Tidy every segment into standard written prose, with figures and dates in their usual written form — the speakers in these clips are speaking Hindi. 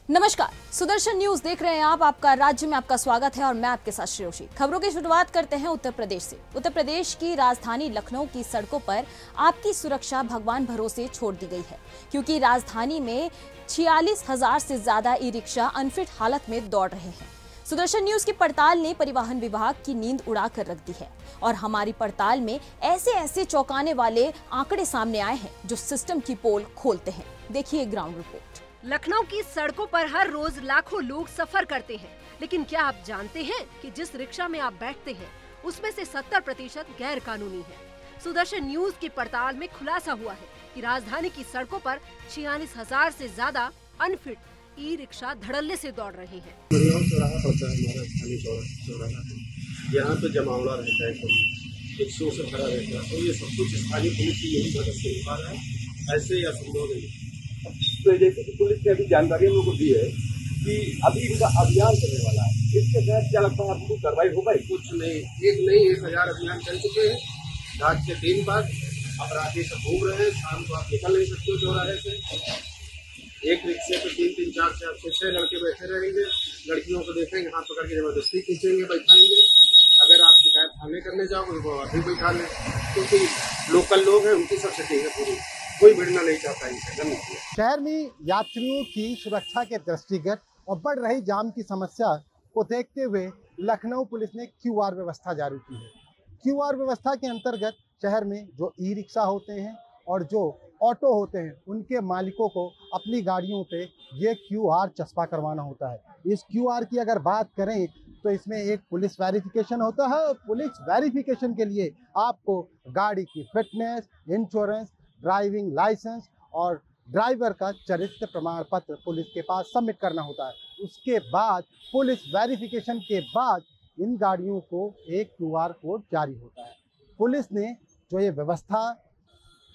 नमस्कार, सुदर्शन न्यूज देख रहे हैं आप। आपका राज्य में आपका स्वागत है और मैं आपके साथ श्रेयोशी। खबरों की शुरुआत करते हैं उत्तर प्रदेश से। उत्तर प्रदेश की राजधानी लखनऊ की सड़कों पर आपकी सुरक्षा भगवान भरोसे छोड़ दी गई है, क्योंकि राजधानी में 46,000 से ज्यादा ई रिक्शा अनफिट हालत में दौड़ रहे हैं। सुदर्शन न्यूज की पड़ताल ने परिवहन विभाग की नींद उड़ा कर रख दी है और हमारी पड़ताल में ऐसे चौंकाने वाले आंकड़े सामने आए हैं जो सिस्टम की पोल खोलते हैं। देखिए ग्राउंड रिपोर्ट। लखनऊ की सड़कों पर हर रोज लाखों लोग सफर करते हैं, लेकिन क्या आप जानते हैं कि जिस रिक्शा में आप बैठते हैं उसमें से 70% गैर कानूनी है। सुदर्शन न्यूज की पड़ताल में खुलासा हुआ है कि राजधानी की सड़कों पर 46,000 से ज्यादा अनफिट ई रिक्शा धड़ल्ले से दौड़ रहे हैं। यहाँ तो जमावड़ा रहता है, सब 100 से भरा रहता है, तो ये सब कुछ स्थानीय पुलिस की यही मदद से हो पा रहा है। ऐसे या संभव नहीं। तो जैसे कि पुलिस ने अभी जानकारी हम लोग को दी है कि अभी इनका अभियान चलने वाला है, इसके तहत क्या लगता है आपको कार्रवाई हो पाएगी? कुछ नहीं, 1,000 अभियान चल चुके हैं। रात के 3 बार अपराधी सब घूम रहे हैं, शाम को आप निकल नहीं सकते हो चौराहे से। एक रिक्शे पे 3-3, 4-4, 6-6 लड़के बैठे रहेंगे, लड़कियों को देखेंगे, हाथ पकड़ के जबरदस्ती खींचेंगे, बैठाएंगे। अगर आप शिकायत थाने करने जाओगे तो अभी बैठा लें, क्योंकि लोकल लोग हैं, उनकी सब सेटिंग है पूरी, कोई भिड़ना नहीं चाहता इनसे। शहर में यात्रियों की सुरक्षा के दृष्टिगत और बढ़ रही जाम की समस्या को देखते हुए लखनऊ पुलिस ने QR व्यवस्था जारी की है। QR व्यवस्था के अंतर्गत शहर में जो ई रिक्शा होते हैं और जो ऑटो होते हैं, उनके मालिकों को अपनी गाड़ियों पे ये QR चस्पा करवाना होता है। इस QR की अगर बात करें तो इसमें एक पुलिस वेरिफिकेशन होता है और पुलिस वेरिफिकेशन के लिए आपको गाड़ी की फिटनेस, इंश्योरेंस, ड्राइविंग लाइसेंस और ड्राइवर का चरित्र प्रमाण पत्र पुलिस के पास सबमिट करना होता है। उसके बाद पुलिस वेरिफिकेशन के बाद इन गाड़ियों को एक QR कोड जारी होता है। पुलिस ने जो ये व्यवस्था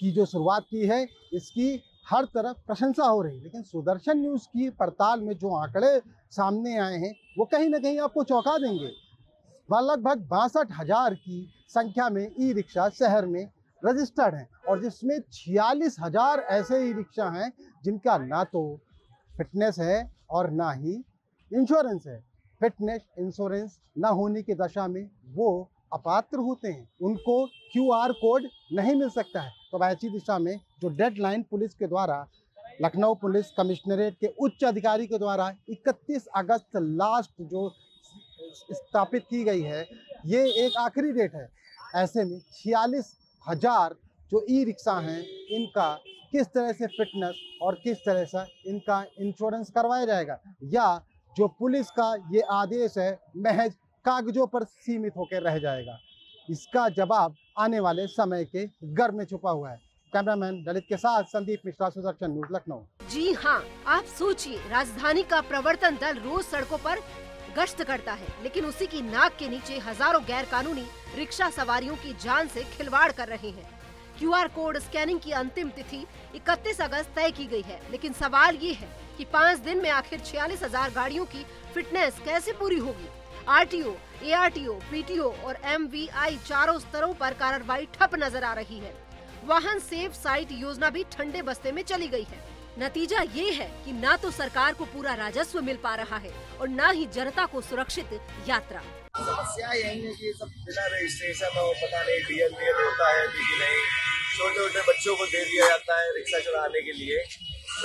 की जो शुरुआत की है, इसकी हर तरफ प्रशंसा हो रही है, लेकिन सुदर्शन न्यूज़ की पड़ताल में जो आंकड़े सामने आए हैं वो कहीं ना कहीं आपको चौंका देंगे। लगभग 62,000 की संख्या में ई रिक्शा शहर में रजिस्टर्ड हैं और जिसमें 46,000 ऐसे ई रिक्शा हैं जिनका ना तो फिटनेस है और ना ही इंश्योरेंस है। फिटनेस इंश्योरेंस ना होने की दशा में वो अपात्र होते हैं, उनको QR कोड नहीं मिल सकता है। तो ऐसी दिशा में जो डेडलाइन पुलिस के द्वारा, लखनऊ पुलिस कमिश्नरेट के उच्च अधिकारी के द्वारा 31 अगस्त लास्ट जो स्थापित की गई है, ये एक आखिरी डेट है। ऐसे में 46,000 जो ई रिक्शा हैं, इनका किस तरह से फिटनेस और किस तरह से इनका इंश्योरेंस करवाया जाएगा, या जो पुलिस का ये आदेश है महज कागजों पर सीमित होकर रह जाएगा, इसका जवाब आने वाले समय के गर्भ में छुपा हुआ है। कैमरामैन ललित के साथ संदीप मिश्रा, सुदर्शन न्यूज, लखनऊ। जी हाँ, आप सोचिए, राजधानी का प्रवर्तन दल रोज सड़कों पर गश्त करता है, लेकिन उसी की नाक के नीचे हजारों गैर कानूनी रिक्शा सवारियों की जान से खिलवाड़ कर रहे हैं। QR कोड स्कैनिंग की अंतिम तिथि 31 अगस्त तय की गई है, लेकिन सवाल ये है कि 5 दिन में आखिर 46,000 गाड़ियों की फिटनेस कैसे पूरी होगी। RTO, ARTO, PTO और MVI चारों स्तरों पर कार्रवाई ठप नजर आ रही है। वाहन सेफ साइट योजना भी ठंडे बस्ते में चली गई है। नतीजा ये है कि ना तो सरकार को पूरा राजस्व मिल पा रहा है और ना ही जनता को सुरक्षित यात्रा। समस्या यही है कि सब बिना रजिस्ट्रेशन और पता नहीं DL होता है कि नहीं, छोटे बच्चों को दे दिया जाता है रिक्शा चलाने के लिए,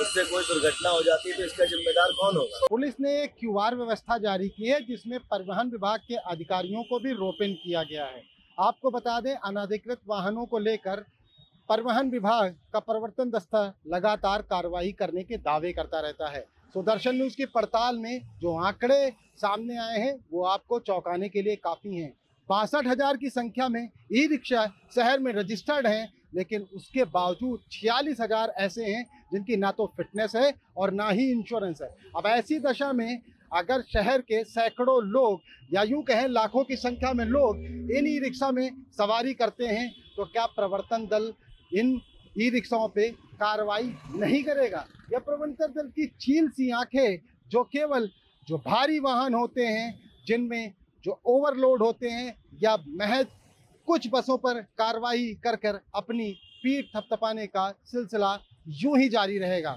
उससे कोई दुर्घटना हो जाती है तो इसका जिम्मेदार कौन होगा? पुलिस ने एक QR व्यवस्था जारी की है जिसमें परिवहन विभाग के अधिकारियों को भी रोपिन किया गया है। आपको बता दें, अनधिकृत वाहनों को लेकर परिवहन विभाग का प्रवर्तन दस्ता लगातार कार्रवाई करने के दावे करता रहता है। सुदर्शन न्यूज़ की पड़ताल में जो आंकड़े सामने आए हैं वो आपको चौंकाने के लिए काफ़ी हैं। 62,000 की संख्या में ई रिक्शा शहर में रजिस्टर्ड हैं, लेकिन उसके बावजूद 46,000 ऐसे हैं जिनकी ना तो फिटनेस है और ना ही इंश्योरेंस है। अब ऐसी दशा में अगर शहर के सैकड़ों लोग या यूं कहें लाखों की संख्या में लोग इन ई रिक्शा में सवारी करते हैं, तो क्या प्रवर्तन दल इन ई रिक्शाओं पे कार्रवाई नहीं करेगा? या प्रवर्तन दल की चील सी आंखें जो केवल जो भारी वाहन होते हैं, जिनमें जो ओवरलोड होते हैं, या महज कुछ बसों पर कार्रवाई कर कर अपनी पीठ थपथपाने का सिलसिला यूं ही जारी रहेगा?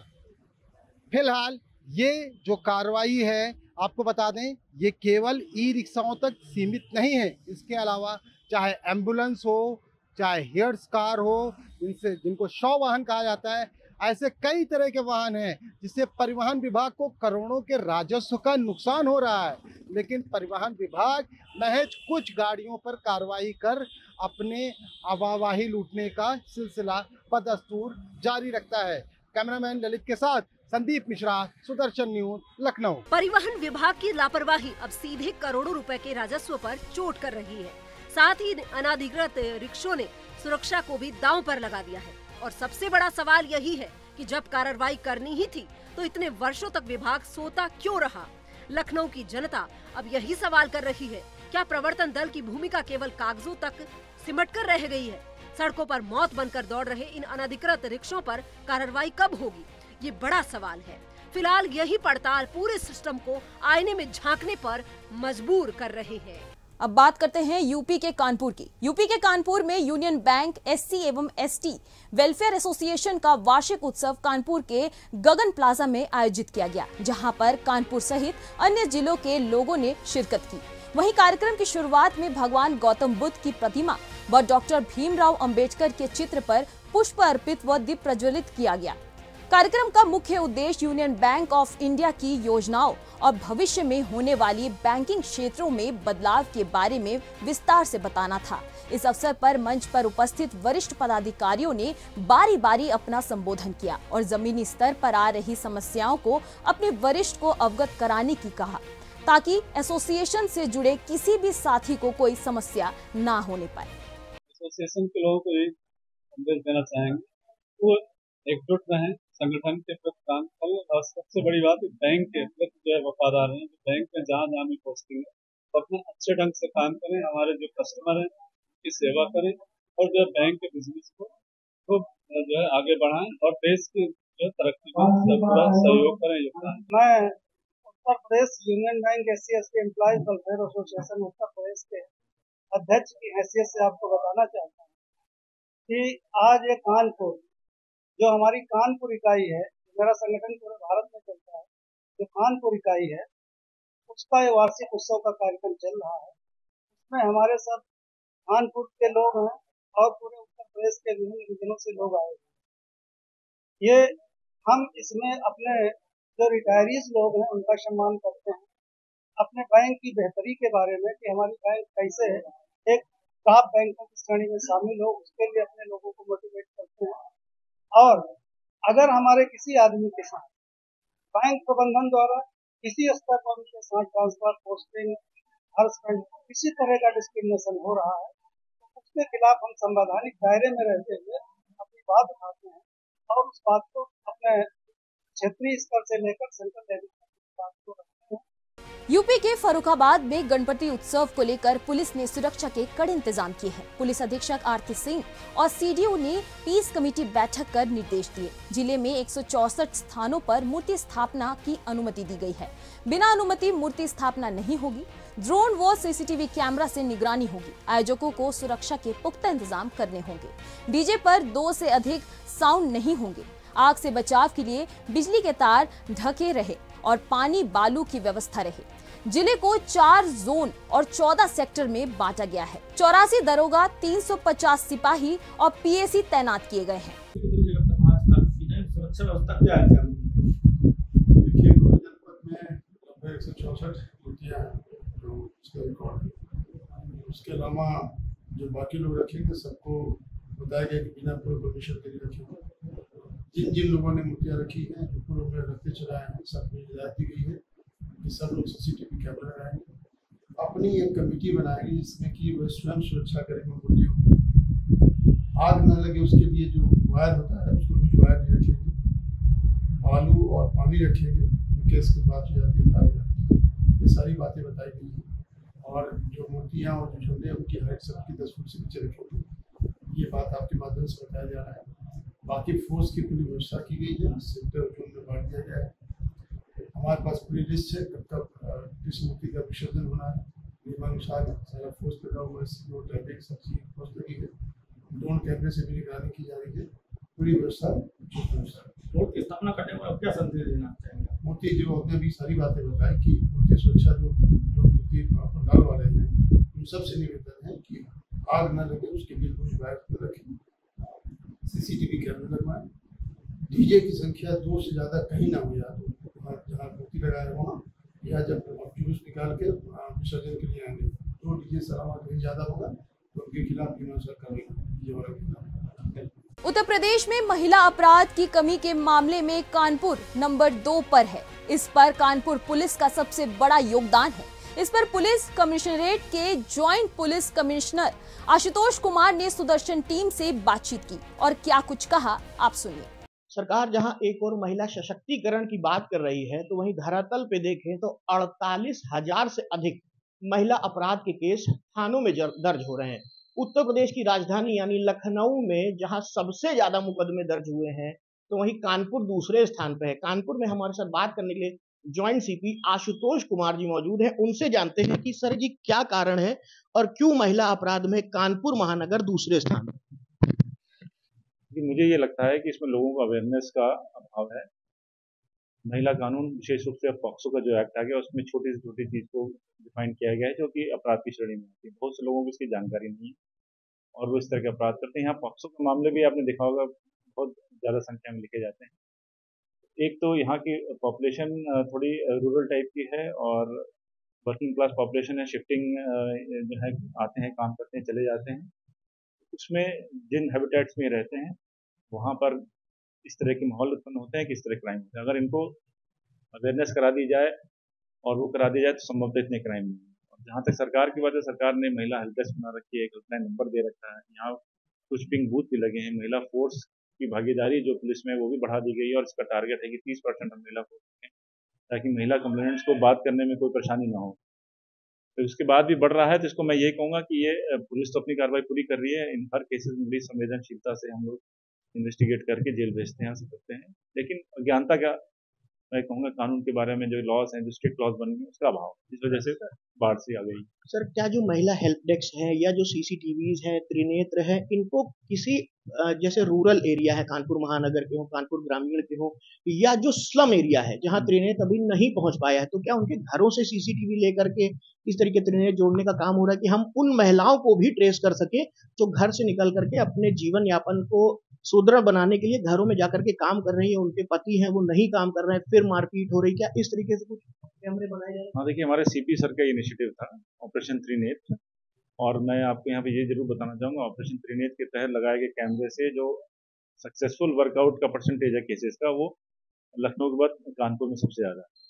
फिलहाल ये जो कार्रवाई है, आपको बता दें, ये केवल ई रिक्शाओं तक सीमित नहीं है। इसके अलावा चाहे एम्बुलेंस हो, चाहे हेयर्स कार हो, इनसे जिनको शव वाहन कहा जाता है, ऐसे कई तरह के वाहन हैं जिससे परिवहन विभाग को करोड़ों के राजस्व का नुकसान हो रहा है। लेकिन परिवहन विभाग महज कुछ गाड़ियों पर कार्रवाई कर अपने आवावाही लूटने का सिलसिला बदस्तूर जारी रखता है। कैमरामैन ललित के साथ संदीप मिश्रा, सुदर्शन न्यूज, लखनऊ। परिवहन विभाग की लापरवाही अब सीधे करोड़ों रुपए के राजस्व पर चोट कर रही है। साथ ही अनाधिकृत रिक्शों ने सुरक्षा को भी दांव पर लगा दिया है। और सबसे बड़ा सवाल यही है कि जब कार्रवाई करनी ही थी तो इतने वर्षों तक विभाग सोता क्यों रहा? लखनऊ की जनता अब यही सवाल कर रही है, क्या प्रवर्तन दल की भूमिका केवल कागजों तक सिमट कर रह गई है? सड़कों पर मौत बनकर दौड़ रहे इन अनधिकृत रिक्शों पर कार्रवाई कब होगी, ये बड़ा सवाल है। फिलहाल यही पड़ताल पूरे सिस्टम को आईने में झांकने पर मजबूर कर रहे हैं। अब बात करते हैं यूपी के कानपुर की। यूपी के कानपुर में यूनियन बैंक, एससी एवं एसटी वेलफेयर एसोसिएशन का वार्षिक उत्सव कानपुर के गगन प्लाजा में आयोजित किया गया, जहां पर कानपुर सहित अन्य जिलों के लोगों ने शिरकत की। वहीं कार्यक्रम की शुरुआत में भगवान गौतम बुद्ध की प्रतिमा व डॉक्टर भीमराव अंबेडकर के चित्र पर पुष्प अर्पित व दीप प्रज्वलित किया गया। कार्यक्रम का मुख्य उद्देश्य यूनियन बैंक ऑफ इंडिया की योजनाओं और भविष्य में होने वाली बैंकिंग क्षेत्रों में बदलाव के बारे में विस्तार से बताना था। इस अवसर पर मंच पर उपस्थित वरिष्ठ पदाधिकारियों ने बारी बारी अपना संबोधन किया और जमीनी स्तर पर आ रही समस्याओं को अपने वरिष्ठ को अवगत कराने की कहा, ताकि एसोसिएशन से जुड़े किसी भी साथी को कोई समस्या न होने पाए। एसोसिएशन के लोगों को ये संदेश देना चाहेंगे, वो एकजुट रहें, संगठन के प्रति काम करें और सबसे बड़ी बात बैंक के प्रति जो है वफादार हैं। बैंक में जहाँ जहाँ भी पोस्टिंग है तो अपने अच्छे ढंग से काम करें, हमारे जो कस्टमर हैं उनकी सेवा करें और जो बैंक के बिजनेस को खूब जो है आगे बढ़ाएं और देश की जो तरक्की में पूरा सहयोग करें, योगदान। मैं Uttar Pradesh union bank SC/ST employees welfare association Uttar Pradesh के अध्यक्ष की हैसियत से आपको बताना चाहता हूँ कि आज ये कानपुर जो हमारी कानपुर इकाई है, मेरा संगठन पूरे भारत में चलता है, जो कानपुर इकाई है उसका ये वार्षिक उत्सव का कार्यक्रम चल रहा है। उसमें हमारे सब कानपुर के लोग हैं और पूरे उत्तर प्रदेश के विभिन्न regionों से लोग आए हैं। ये हम इसमें अपने जो रिटायरीज लोग हैं उनका सम्मान करते हैं, अपने बैंक की बेहतरी के बारे में कि हमारी बैंक कैसे एक टॉप बैंकों की श्रेणी में शामिल हो, उसके लिए अपने लोगों को मोटिवेट करते हैं। और अगर हमारे किसी आदमी के साथ बैंक प्रबंधन द्वारा किसी स्तर पर उनके साथ ट्रांसफर, पोस्टिंग, हरासमेंट, किसी तरह का डिस्क्रिमिनेशन हो रहा है तो उसके खिलाफ हम संवैधानिक दायरे में रहते हुए अपनी बात उठाते हैं और उस बात को अपने क्षेत्रीय स्तर से लेकर सेंट्रल लेवल तक बात को रखते हैं। यूपी के फर्रुखाबाद में गणपति उत्सव को लेकर पुलिस ने सुरक्षा के कड़े इंतजाम किए हैं। पुलिस अधीक्षक आरती सिंह और सीडीओ ने पीस कमेटी बैठक कर निर्देश दिए। जिले में 164 स्थानों पर मूर्ति स्थापना की अनुमति दी गई है। बिना अनुमति मूर्ति स्थापना नहीं होगी। ड्रोन व सीसीटीवी कैमरा से निगरानी होगी। आयोजकों को सुरक्षा के पुख्ता इंतजाम करने होंगे। डीजे पर 2 से अधिक साउंड नहीं होंगे। आग से बचाव के लिए बिजली के तार ढके रहे और पानी बालू की व्यवस्था रहे। जिले को 4 जोन और 14 सेक्टर में बांटा गया है। 84 दरोगा, 350 सिपाही और पीएसी तैनात किए गए हैं। सुरक्षा व्यवस्था क्या है? देखिए, जनपद में लगभग 164 मूर्तियां हैं जो उसका रिकॉर्ड है। उसके अलावा जो बाकी लोग रखेंगे सबको बताया गया कि बिना पूर्व परमिशन के लिए रखेंगे। जिन लोगों ने मूर्तियां रखी हैं, जो पूर्व में रखते चलाए हैं, सबको हिदायत दी गई है कि सब लोग सीसीटीवी कैमरा लगाएंगे। अपनी एक कमेटी बनाएगी जिसमें कि वह स्वयं सुरक्षा करेंगे मूर्तियों की। आग न लगे उसके लिए जो वायर होता है उसको कुछ वायर नहीं रखेंगे, बालू और पानी रखेंगे, केस की बात हो जाती है। ये सारी बातें बताई गई हैं। और जो मूर्तियाँ और जो झंडे उनकी हाइट सबकी 10 फुट से नीचे रखेंगे, ये बात आपके माध्यम से बताया जा रहा है। बाकी फोर्स की पूरी व्यवस्था की गई है, सेक्टर जोन में बांट दिया गया है। हमारे पास पूरी लिस्ट है कब किस मूर्ति का विसर्जन होना है। नियमानुसार सारा फोर्स लगा हुआ है, ट्रैफिक सब चीज फोर्स लगी है। ड्रोन कैमरे से भी निगरानी की जा रही है। पूरी व्यवस्था रोड की स्थापना करने में क्या संदेश देना चाहेंगे? मूर्ति जो ने भी सारी बातें बताई कि मूर्ति सुरक्षा जो मूर्ति पंडाल वाले हैं उन सबसे निवेदन है कि आग न लगे उसके लिए बुश वायर रखें, CCTV कैमरे लगवाएं, डीजे की संख्या 2 से ज़्यादा कहीं ना हो, या तो जहाँ मूर्ति लगाए वहाँ, या जब जुलूस निकाल के विसर्जन के लिए आएंगे तो डीजे सलामा कहीं ज़्यादा होगा तो उनके खिलाफ नियमानुसार कार्रवाई। उत्तर प्रदेश में महिला अपराध की कमी के मामले में कानपुर नंबर 2 पर है। इस पर कानपुर पुलिस का सबसे बड़ा योगदान है। इस पर पुलिस कमिश्नरेट के joint police commissioner Ashutosh Kumar ने सुदर्शन टीम से बातचीत की और क्या कुछ कहा, आप सुनिए। सरकार जहां एक और महिला सशक्तिकरण की बात कर रही है तो वहीं धरातल पे देखें तो 48,000 से अधिक महिला अपराध के केस थानों में दर्ज हो रहे हैं। उत्तर प्रदेश की राजधानी यानी लखनऊ में जहां सबसे ज्यादा मुकदमे दर्ज हुए हैं तो वहीं कानपुर दूसरे स्थान पर है। कानपुर में हमारे साथ बात करने के लिए ज्वाइंट CP आशुतोष कुमार जी मौजूद हैं। उनसे जानते हैं कि सर जी क्या कारण है और क्यों महिला अपराध में कानपुर महानगर दूसरे स्थान पर। मुझे ये लगता है कि इसमें लोगों का अवेयरनेस का अभाव है। महिला कानून विशेष रूप से पॉक्सो का जो एक्ट आ गया उसमें छोटी से छोटी चीज को डिफाइन किया गया है जो कि अपराध की श्रेणी में आती है। बहुत से लोगों को इसकी जानकारी नहीं है और वो इस तरह के अपराध करते हैं। यहाँ पॉक्सो के मामले भी आपने देखा होगा बहुत ज्यादा संख्या में लिखे जाते हैं। एक तो यहाँ की पॉपुलेशन थोड़ी रूरल टाइप की है और वर्किंग क्लास पॉपुलेशन है, शिफ्टिंग जो है आते हैं, काम करते हैं, चले जाते हैं। उसमें जिन हैबिटेट्स में रहते हैं वहाँ पर इस तरह के माहौल उत्पन्न होते हैं कि इस तरह क्राइम होते हैं। अगर इनको अवेयरनेस करा दी जाए और वो करा दी जाए तो संभवतः इतने क्राइम नहीं है। और जहाँ तक सरकार की बात है, सरकार ने महिला हेल्प डेस्क बना रखी है, एक हेल्पलाइन नंबर दे रखा है। यहाँ कुछ पिंक बूथ भी लगे हैं। महिला फोर्स की भागीदारी जो पुलिस में वो भी बढ़ा दी गई है और इसका टारगेट है कि 30% हम महिला फोर्स रखें ताकि महिला कंप्लेनेंट्स को बात करने में कोई परेशानी ना हो। तो उसके बाद भी बढ़ रहा है तो इसको मैं ये कहूँगा कि ये पुलिस तो अपनी कार्रवाई पूरी कर रही है। इन हर केसेस में बड़ी संवेदनशीलता से हम लोग इन्वेस्टिगेट करके जेल भेजते हैं, ऐसा करते हैं। लेकिन अज्ञानता का मैं कहूँगा कानून के बारे में जो लॉज हैं, जो स्ट्रिक्ट लॉज बन गए उसका अभाव, इस वजह से बाढ़ से आ गई। सर क्या जो महिला हेल्प डेस्क है या जो CCTVs है, त्रिनेत्र है, इनको किसी जैसे रूरल एरिया है, कानपुर महानगर के हो, कानपुर ग्रामीण के हो, या जो स्लम एरिया है जहां त्रिनेत्र अभी नहीं पहुंच पाया है, तो क्या उनके घरों से CCTV लेकर के इस तरीके त्रिनेत्र जोड़ने का काम हो रहा है कि हम उन महिलाओं को भी ट्रेस कर सके जो घर से निकल करके अपने जीवन यापन को सुदृढ़ बनाने के लिए घरों में जाकर के काम कर रही है, उनके पति हैं वो नहीं काम कर रहे हैं, फिर मारपीट हो रही, क्या इस तरीके से कुछ कैमरे बनाए जा रहे हैं? हाँ देखिए, हमारे CP सर का इनिशिएटिव था ऑपरेशन त्रिनेत्र, और मैं आपको यहाँ पे ये जरूर बताना चाहूँगा ऑपरेशन त्रिनेत्र के तहत लगाए गए कैमरे से जो सक्सेसफुल वर्कआउट का परसेंटेज है केसेस का, वो लखनऊ के बाद कानपुर में सबसे ज़्यादा है।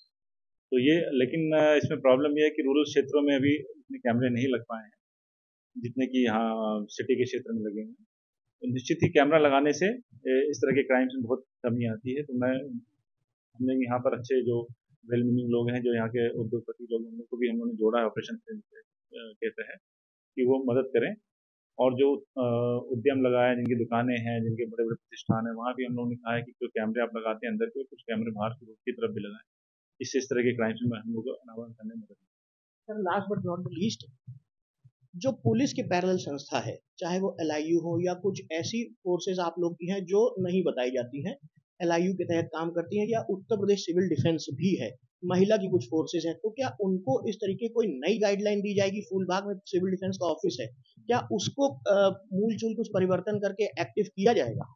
तो ये लेकिन इसमें प्रॉब्लम ये है कि रूरल क्षेत्रों में अभी इतने कैमरे नहीं लग पाए हैं जितने कि यहाँ सिटी के क्षेत्र में लगे हैं। तो निश्चित ही कैमरा लगाने से इस तरह के क्राइम्स में बहुत कमी आती है। तो हमने यहाँ पर अच्छे जो वेल मीनिंग लोग हैं, जो यहाँ के उद्योगपति लोग हैं, उन लोग को भी हम लोगों ने जोड़ा है ऑपरेशन के तहत कि वो मदद करें। और जो उद्यम लगाए, जिनकी दुकानें हैं, जिनके बड़े बड़े प्रतिष्ठान हैं, वहाँ भी हम लोगों ने कहा है कि जो कैमरे आप लगाते हैं अंदर के, कुछ कैमरे बाहर की रोड की तरफ भी लगाएं। इससे इस तरह के क्राइम्स में हम लोग को अनावरण करने में मदद। Sir last but not the least, जो पुलिस के पैरेलल संस्था है, चाहे वो LIU हो या कुछ ऐसी फोर्सेज आप लोग की हैं जो नहीं बताई जाती हैं, LIU के तहत काम करती हैं, या उत्तर प्रदेश सिविल डिफेंस भी है, महिला की कुछ फोर्सेज हैं, तो क्या उनको इस तरीके कोई नई गाइडलाइन दी जाएगी? फूलबाग में सिविल डिफेंस का ऑफिस है, क्या उसको मूल चूल कुछ परिवर्तन करके एक्टिव किया जाएगा?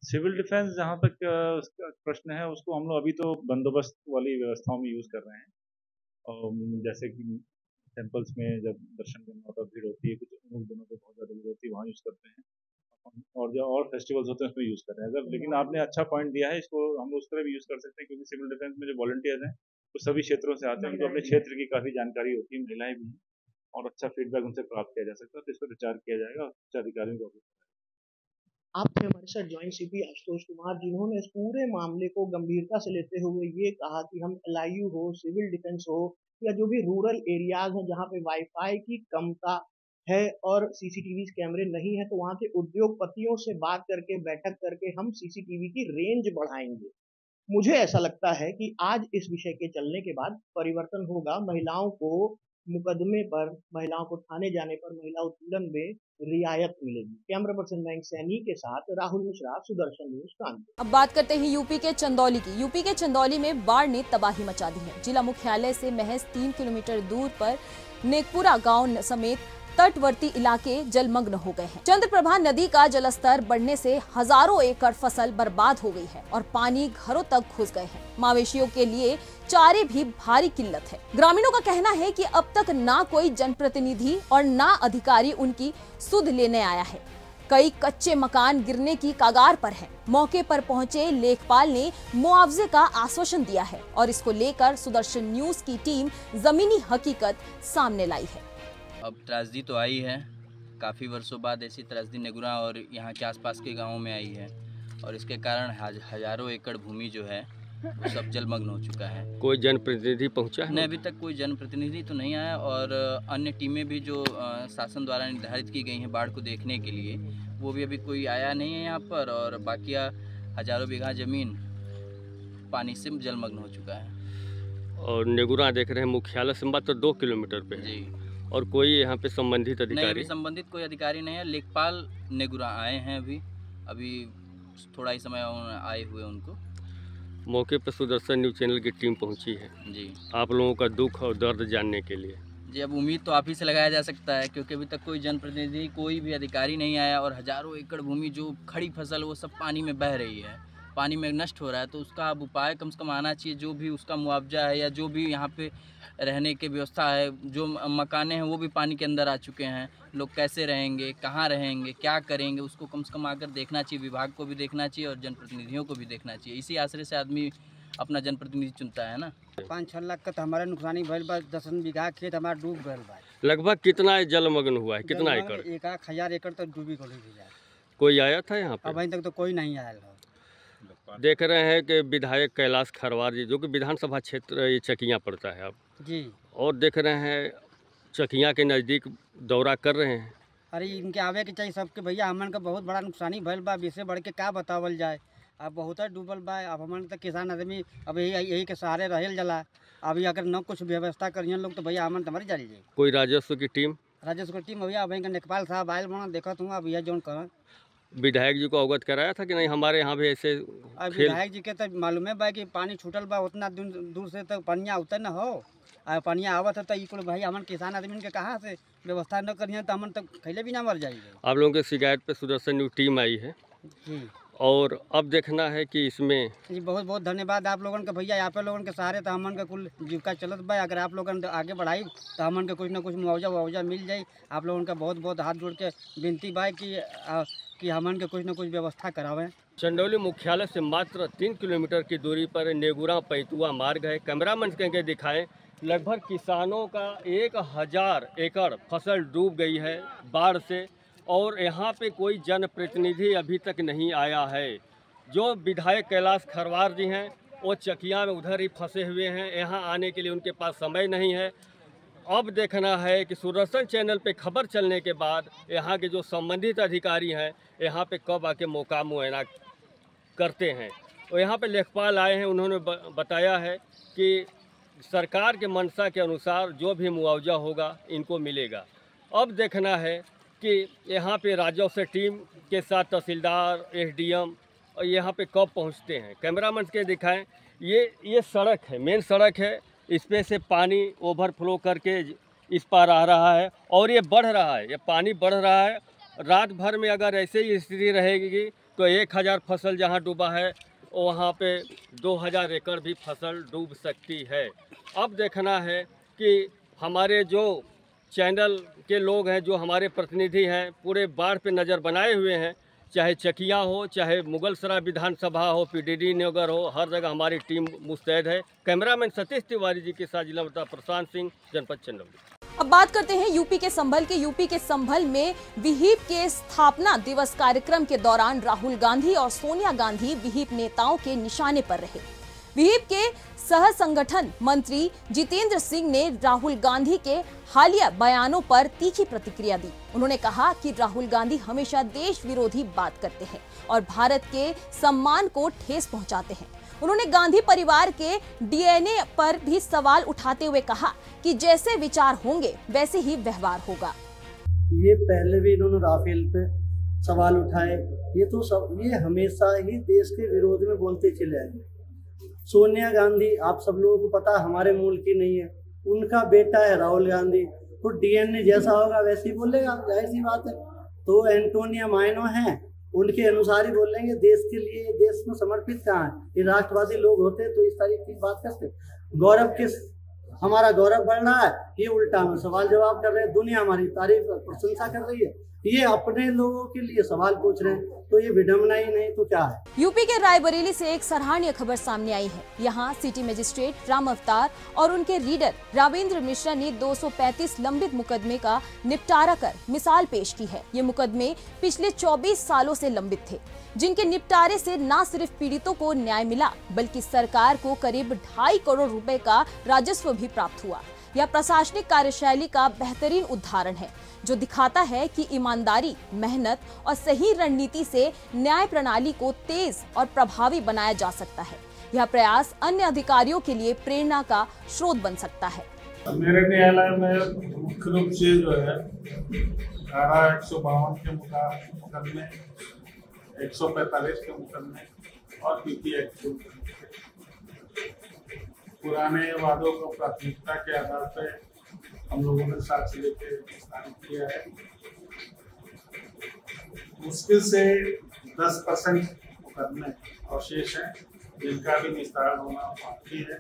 सिविल डिफेंस जहाँ तक उसका प्रश्न है, उसको हम लोग अभी तो बंदोबस्त वाली व्यवस्थाओं में यूज कर रहे हैं। जैसे कि टेम्पल्स में जब दर्शन करना होता है, भीड़ होती है, कुछ उन दिनों पे बहुत ज़्यादा भीड़ होती है, वहाँ यूज़ करते हैं। और जो और फेस्टिवल्स होते हैं उसमें यूज़ कर रहे हैं। अगर लेकिन आपने अच्छा पॉइंट दिया है, इसको हम लोग उस तरह भी यूज़ कर सकते हैं, क्योंकि सिविल डिफेंस में जो वॉलंटियर्स हैं वो सभी क्षेत्रों से आते हैं, उनको अपने क्षेत्र की काफ़ी जानकारी होती है, महिलाएं भी हैं, और अच्छा फीडबैक उनसे प्राप्त किया जा सकता है। तो इस पर विचार किया जाएगा और उच्च अधिकारियों को। आप थे हमारे साथ ज्वाइंट CP आशुतोष कुमार, जिन्होंने इस पूरे मामले को गंभीरता से लेते हुए ये कहा कि हम LIU हो, सिविल डिफेंस हो, या जो भी रूरल एरियाज हैं जहाँ पे वाईफाई की कमता है और CCTV कैमरे नहीं है, तो वहाँ के उद्योगपतियों से बात करके, बैठक करके हम CCTV की रेंज बढ़ाएंगे। मुझे ऐसा लगता है कि आज इस विषय के चलने के बाद परिवर्तन होगा। महिलाओं को मुकदमे पर, महिलाओं को थाने जाने पर, महिला उत्पीड़न में रियायत मिलेगी। कैमरा पर्सन मयंक सैनी के साथ राहुल मिश्रा, सुदर्शन न्यूज, कानपुर। अब बात करते हैं यूपी के चंदौली की। यूपी के चंदौली में बाढ़ ने तबाही मचा दी है। जिला मुख्यालय से महज 3 किलोमीटर दूर पर नेकपुरा गांव समेत तटवर्ती इलाके जलमग्न हो गए हैं। चंद्रप्रभा नदी का जलस्तर बढ़ने से हजारों एकड़ फसल बर्बाद हो गई है और पानी घरों तक घुस गए हैं। मवेशियों के लिए चारे भी भारी किल्लत है। ग्रामीणों का कहना है कि अब तक ना कोई जनप्रतिनिधि और ना अधिकारी उनकी सुध लेने आया है। कई कच्चे मकान गिरने की कगार पर हैं। मौके पर पहुंचे लेखपाल ने मुआवजे का आश्वासन दिया है और इसको लेकर सुदर्शन न्यूज की टीम जमीनी हकीकत सामने लाई है। अब त्रासदी तो आई है, काफ़ी वर्षों बाद ऐसी त्रासदी नेगुरा और यहाँ के आसपास के गांवों में आई है और इसके कारण हजारों एकड़ भूमि जो है वो सब जलमग्न हो चुका है। कोई जनप्रतिनिधि पहुँचा है? नहीं, अभी तक कोई जनप्रतिनिधि तो नहीं आया और अन्य टीमें भी जो शासन द्वारा निर्धारित की गई हैं बाढ़ को देखने के लिए, वो भी अभी कोई आया नहीं है यहाँ पर और बाकी हजारों बीघा ज़मीन पानी से जलमग्न हो चुका है। और नेगुरा देख रहे हैं मुख्यालय से मात्र 2 किलोमीटर पे जी। और कोई यहाँ पे संबंधित अधिकारी? नहीं, अभी संबंधित कोई अधिकारी नहीं है। लेखपाल नेगुरा आए हैं अभी थोड़ा ही समय आए हुए उनको। मौके पर सुदर्शन न्यूज चैनल की टीम पहुँची है जी, आप लोगों का दुख और दर्द जानने के लिए। जी, अब उम्मीद तो आप ही से लगाया जा सकता है क्योंकि अभी तक कोई जनप्रतिनिधि, कोई भी अधिकारी नहीं आया और हजारों एकड़ भूमि जो खड़ी फसल वो सब पानी में बह रही है, पानी में नष्ट हो रहा है। तो उसका अब उपाय कम से कम आना चाहिए। जो भी उसका मुआवजा है या जो भी यहाँ पे रहने की व्यवस्था है, जो मकाने हैं वो भी पानी के अंदर आ चुके हैं। लोग कैसे रहेंगे, कहाँ रहेंगे, क्या करेंगे, उसको कम से कम आकर देखना चाहिए। विभाग को भी देखना चाहिए और जनप्रतिनिधियों को भी देखना चाहिए। इसी आश्रय से आदमी अपना जनप्रतिनिधि चुनता है ना। 5-6 लाख का तो हमारा नुकसानी भइल बा। 10 बीघा खेत हमारा डूब गए बा। लगभग कितना जलमग्न हुआ है? कितना एकड़? 1,000 एकड़ तो डूबी गई है। कोई आया था यहाँ पे? अभी तक तो कोई नहीं आया। देख रहे हैं कि विधायक कैलाश खरवार जी, जो कि विधानसभा क्षेत्र ये चकियाँ पड़ता है अब जी, और देख रहे हैं चकियाँ के नज़दीक दौरा कर रहे हैं। अरे इनके आवे के चाहिए सबके भैया। हमन का बहुत बड़ा नुकसानी भइल बा। इससे बढ़ के क्या बतावल जाए। अब बहुत डूबल बा। अब हमन तो किसान आदमी अब यही के सहारे रहल जला। अभी अगर न कुछ व्यवस्था करिए लोग तो भैया हमन तुम्हारी जारी जाए। कोई राजस्व की टीम? राजस्व की टीम भैया अभी लेखपाल साहब आयल बना देखा तू अब भैया जो कह विधायक जी को अवगत कराया था कि नहीं हमारे यहाँ भी ऐसे? विधायक जी के तो मालूम है भाई कि पानी छूटल बा। उतना दूर से तो पनिया उतर न हो। पनिया आवत है तो इकुल भाई हमन किसान आदमी के कहाँ से व्यवस्था न करिए तो हमन तो खैले भी ना मर जाएंगे। आप लोगों के शिकायत पे सुदर्शन न्यूज टीम आई है जी, और अब देखना है कि इसमें जी बहुत बहुत धन्यवाद आप लोगों के भैया। आप लोगों के सहारे तो हमन का कुल जीविका चलत बा। अगर आप लोगों आगे बढ़ाई तो हमन के कुछ न कुछ मुआवजा मिल जाए। आप लोगों का बहुत बहुत हाथ जोड़ के विनती बा कि हमन के कुछ न कुछ व्यवस्था करावें। चंदौली मुख्यालय से मात्र 3 किलोमीटर की दूरी पर नेगुरा पैतुआ मार्ग है। कैमरामैन के दिखाएं, लगभग किसानों का 1000 एकड़ फसल डूब गई है बाढ़ से और यहाँ पे कोई जनप्रतिनिधि अभी तक नहीं आया है। जो विधायक कैलाश खरवार जी हैं वो चकिया में उधर ही फंसे हुए हैं। यहाँ आने के लिए उनके पास समय नहीं है। अब देखना है कि सुदर्शन चैनल पे खबर चलने के बाद यहाँ के जो संबंधित अधिकारी हैं यहाँ पे कब आके मौका मुआयना करते हैं। और यहाँ पे लेखपाल आए हैं, उन्होंने बताया है कि सरकार के मंशा के अनुसार जो भी मुआवजा होगा इनको मिलेगा। अब देखना है कि यहाँ पे राजस्व टीम के साथ तहसीलदार, एसडीएम और यहाँ पे कब पहुँचते हैं। कैमरामैन के दिखाएं, ये सड़क है, मेन सड़क है। इस पे से पानी ओवरफ्लो करके इस पार आ रहा है और ये बढ़ रहा है, ये पानी बढ़ रहा है। रात भर में अगर ऐसे ही स्थिति रहेगी तो 1000 फसल जहाँ डूबा है वहाँ पे 2000 एकड़ भी फसल डूब सकती है। अब देखना है कि हमारे जो चैनल के लोग हैं, जो हमारे प्रतिनिधि हैं, पूरे बाढ़ पे नज़र बनाए हुए हैं। चाहे चकिया हो, चाहे मुगलसराय विधानसभा हो, पीडीडी नगर हो, हर जगह हमारी टीम मुस्तैद है। कैमरामैन सतीश तिवारी जी के साथ जिला प्रशांत सिंह, जनपद चंदौली। अब बात करते हैं यूपी के संभल में विहिप के स्थापना दिवस कार्यक्रम के दौरान राहुल गांधी और सोनिया गांधी विहिप नेताओं के निशाने पर रहे। विहिप के सह संगठन मंत्री जितेंद्र सिंह ने राहुल गांधी के हालिया बयानों पर तीखी प्रतिक्रिया दी। उन्होंने कहा कि राहुल गांधी हमेशा देश विरोधी बात करते हैं और भारत के सम्मान को ठेस पहुंचाते हैं। उन्होंने गांधी परिवार के डीएनए पर भी सवाल उठाते हुए कहा कि जैसे विचार होंगे वैसे ही व्यवहार होगा। ये पहले भी इन्होंने राफेल पे सवाल उठाए, ये हमेशा ही देश के विरोध में बोलते चले आए। सोनिया गांधी, आप सब लोगों को पता हमारे मुल्क की नहीं है, उनका बेटा है राहुल गांधी, तो डीएनए जैसा होगा वैसे ही बोलेगा, जाहिर सी बात है। तो एंटोनिया माइनो हैं, उनके अनुसार ही बोलेंगे। देश के लिए, देश में समर्पित कहाँ है? ये राष्ट्रवादी लोग होते तो इस तरीके की बात करते। गौरव किस, हमारा गौरव बढ़ रहा है, ये उल्टा में सवाल जवाब कर रहे हैं। दुनिया हमारी तारीफ प्रशंसा कर रही है, ये अपने लोगों के लिए सवाल पूछ रहे हैं, तो ये विडम्बना ही नहीं तो क्या है। यूपी के रायबरेली से एक सराहनीय खबर सामने आई है। यहाँ सिटी मजिस्ट्रेट राम अवतार और उनके रीडर रावेंद्र मिश्रा ने 235 लंबित मुकदमे का निपटारा कर मिसाल पेश की है। ये मुकदमे पिछले 24 सालों से लंबित थे, जिनके निपटारे से न सिर्फ पीड़ितों को न्याय मिला, बल्कि सरकार को करीब 2.5 करोड़ रुपए का राजस्व भी प्राप्त हुआ। यह प्रशासनिक कार्यशैली का बेहतरीन उदाहरण है, जो दिखाता है कि ईमानदारी, मेहनत और सही रणनीति से न्याय प्रणाली को तेज और प्रभावी बनाया जा सकता है। यह प्रयास अन्य अधिकारियों के लिए प्रेरणा का स्रोत बन सकता है। मेरे न्यायालय में मुख्य रूप से जो है धारा 152 के मुकदमे, 145 के मुकदमे और पीपी एक्ट के मुकदमे, पुराने वादों को प्राथमिकता के आधार पर हम लोगों ने साक्ष्य लेके निस्तारित किया है। मुश्किल से 10% मुकदमे और शेष हैं, जिनका भी निस्तारण होना बाकी है।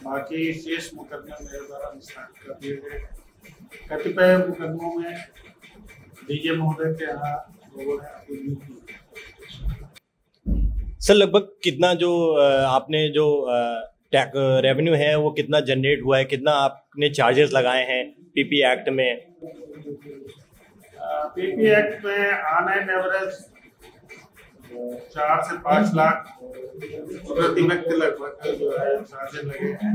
बाकी शेष मुकदमे मेरे द्वारा निस्तारित कर दिए गए। कतिपय मुकदमों में डीजे महोदय के यहाँ लोगों ने अपील की। सर, लगभग कितना जो आपने जो रेवेन्यू है वो कितना जनरेट हुआ है, कितना आपने चार्जेस लगाए हैं पीपी एक्ट में? पीपी एक्ट में ऑन एन एवरेज 4 से 5 लाख प्रति व्यक्ति लगभग जो है चार्जेस लगे हैं।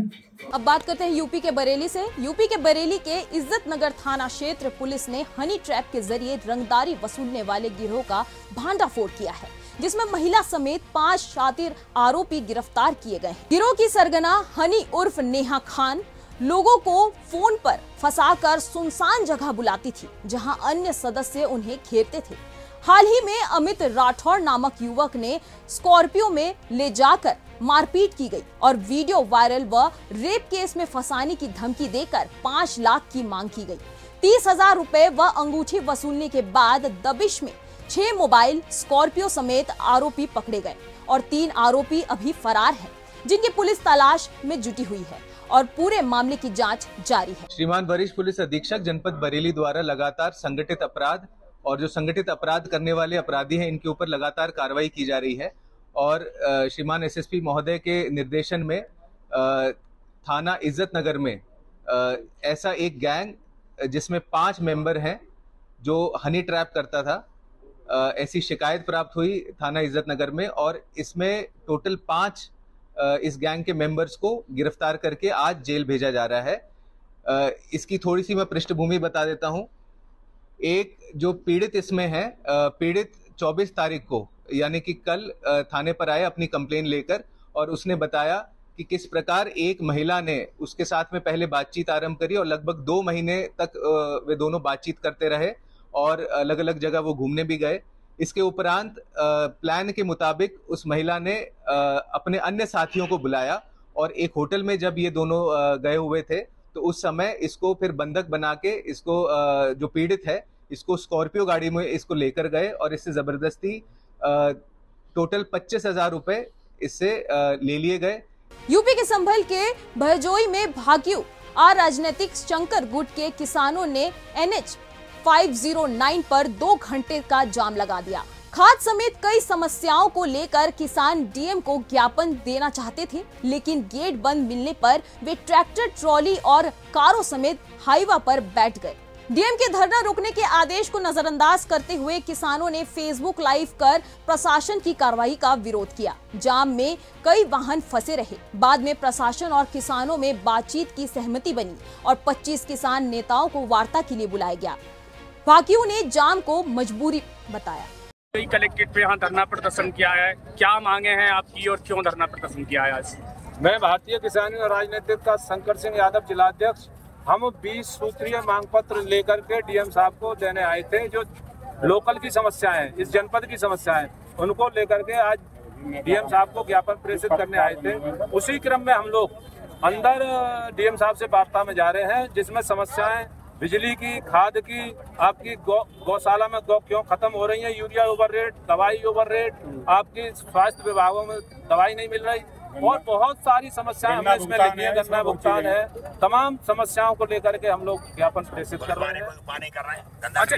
अब बात करते हैं यूपी के बरेली से। यूपी के बरेली के इज्जत नगर थाना क्षेत्र पुलिस ने हनी ट्रैप के जरिए रंगदारी वसूलने वाले गिरोह का भांडाफोड़ किया है, जिसमें महिला समेत 5 शातिर आरोपी गिरफ्तार किए गए हैं। गिरोह की सरगना हनी उर्फ नेहा खान लोगों को फोन पर फंसाकर सुनसान जगह बुलाती थी, जहां अन्य सदस्य उन्हें घेरते थे। हाल ही में अमित राठौर नामक युवक ने स्कॉर्पियो में ले जाकर मारपीट की गई और वीडियो वायरल व रेप केस में फंसाने की धमकी देकर 5 लाख की मांग की गई। 30,000 रुपए व अंगूठी वसूलने के बाद दबिश में 6 मोबाइल, स्कॉर्पियो समेत आरोपी पकड़े गए और 3 आरोपी अभी फरार हैं, जिनकी पुलिस तलाश में जुटी हुई है और पूरे मामले की जांच जारी है। श्रीमान वरिष्ठ पुलिस अधीक्षक जनपद बरेली द्वारा लगातार संगठित अपराध और जो संगठित अपराध करने वाले अपराधी हैं, इनके ऊपर लगातार कार्रवाई की जा रही है और श्रीमान एसएसपी महोदय के निर्देशन में थाना इज्जत नगर में ऐसा एक गैंग जिसमें 5 मेंबर हैं जो हनी ट्रैप करता था, ऐसी शिकायत प्राप्त हुई थाना इज्जत नगर में और इसमें टोटल 5 इस गैंग के मेंबर्स को गिरफ्तार करके आज जेल भेजा जा रहा है। इसकी थोड़ी सी मैं पृष्ठभूमि बता देता हूं। एक जो पीड़ित इसमें है, पीड़ित 24 तारीख को यानी कि कल थाने पर आए अपनी कंप्लेन लेकर और उसने बताया कि किस प्रकार एक महिला ने उसके साथ में पहले बातचीत आरंभ करी और लगभग 2 महीने तक वे दोनों बातचीत करते रहे और अलग अलग जगह वो घूमने भी गए। इसके उपरांत प्लान के मुताबिक उस महिला ने अपने अन्य साथियों को बुलाया और एक होटल में जब ये दोनों गए हुए थे तो उस समय इसको फिर बंधक बना के इसको जो पीड़ित है इसको स्कॉर्पियो गाड़ी में इसको लेकर गए और इससे जबरदस्ती टोटल 25,000 रुपए इससे ले लिए गए। यूपी के संभल के भरजोई में भाकियू अराजनीतिक शंकर गुट के किसानों ने NH 509 पर 2 घंटे का जाम लगा दिया। खाद समेत कई समस्याओं को लेकर किसान डीएम को ज्ञापन देना चाहते थे, लेकिन गेट बंद मिलने पर वे ट्रैक्टर, ट्रॉली और कारों समेत हाईवा पर बैठ गए। डीएम के धरना रोकने के आदेश को नजरअंदाज करते हुए किसानों ने फेसबुक लाइव कर प्रशासन की कार्रवाई का विरोध किया। जाम में कई वाहन फंसे रहे। बाद में प्रशासन और किसानों में बातचीत की सहमति बनी और 25 किसान नेताओं को वार्ता के लिए बुलाया गया। भाकियू ने जाम को मजबूरी बताया। कलेक्ट्रेट पे यहाँ धरना प्रदर्शन किया है, क्या मांगे हैं आपकी और क्यों धरना प्रदर्शन किया है? मैं भारतीय किसान और राजनीतिक का शंकर सिंह यादव जिलाध्यक्ष हम 20 सूत्रीय मांग पत्र लेकर के डीएम साहब को देने आए थे। जो लोकल की समस्याएं, इस जनपद की समस्याएं, उनको लेकर के आज डीएम साहब को ज्ञापन प्रेषित करने आए थे। उसी क्रम में हम लोग अंदर डीएम साहब से वार्ता में जा रहे हैं, जिसमें समस्याएं बिजली की, खाद की, आपकी गौशाला में गौ क्यों खत्म हो रही है, यूरिया ओवर रेट, दवाई ओवर रेट, आपकी स्वास्थ्य विभागों में दवाई नहीं मिल रही और बहुत सारी समस्याएं हमें इसमें लिखी है। गन्ना भुगतान है, तमाम समस्याओं को लेकर के हम लोग ज्ञापन प्रेषित कर रहे हैं। अच्छा,